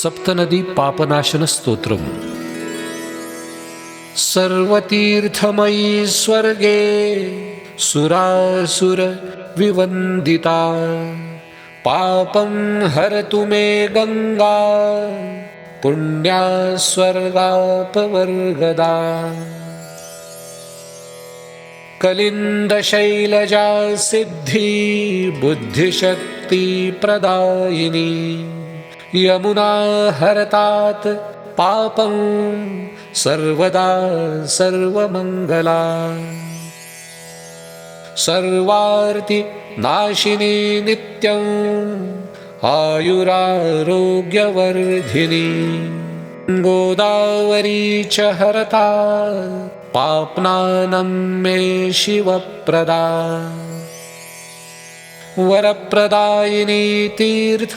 सप्तनदी पापनाशन स्तोत्रम्। सर्वतीर्थमयी स्वर्गे सुरासुर विवन्दिता, पापं हरतु मे गंगा पुण्या स्वर्गापवर्गदा। कलिन्दशैलजा सिद्धि बुद्धिशक्ति प्रदायिनी, यमुना हरतात् पापं सर्वदा सर्वमंगला। सर्वार्ति नाशिनी नित्यं आयुरारोग्यवर्धिनी, गोदावरी च हरता पाप्नानं मे शिवप्रदा। वरप्रदायिनी तीर्थ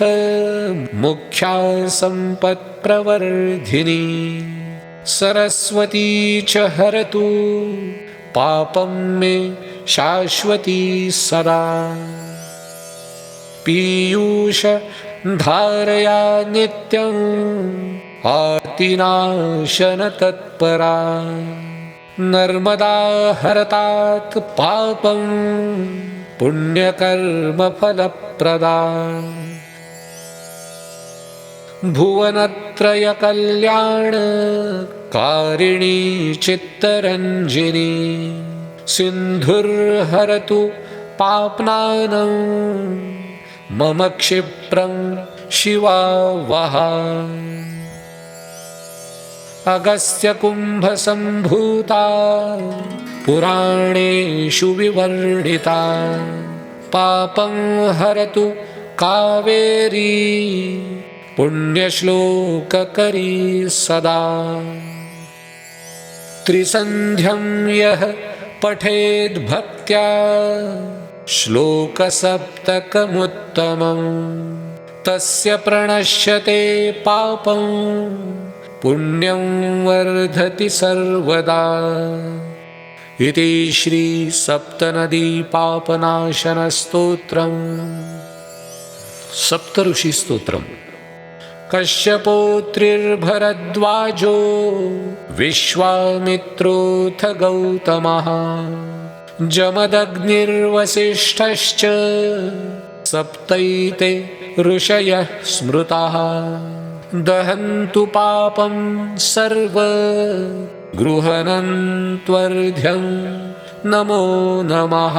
मुख्या सम्पत्प्रवर्धिनी, सरस्वती च हरतु पापं मे शाश्वती सदा। पीयूष धारया नित्यं आर्तिनाशन तत्परा, नर्मदा हरतात् पापं पुण्यकर्म फलप्रदा। भुवनत्रय कल्याण कारिणी चित्तरंजिनी, सिन्धुर्हरतु पाप्नानं मम क्षिप्रं शिवा वहा। अगस्त्य कुंभ संभूता पुराणेषु विवर्णिता, पापं हरतु कावेरी पुण्यश्लोककरी सदा। त्रिसन्ध्यं यः पठेद् भक्त्या श्लोकसप्तकमुत्तमं, तस्य प्रणश्यते पापं पुण्यं वर्धति सर्वदा। इति श्री सप्तनदी पापनाशन स्तोत्रम्। सप्तऋषि स्तोत्रम्। कश्यपोत्रिर्भरद्वाजो विश्वामित्रोऽथ गौतमः, जमदग्निर्वसिष्ठश्च सप्तैते ऋषयः स्मृताः। दहन्तु पापं सर्व गृह्णन्त्वर्ध्यं नमो नमः।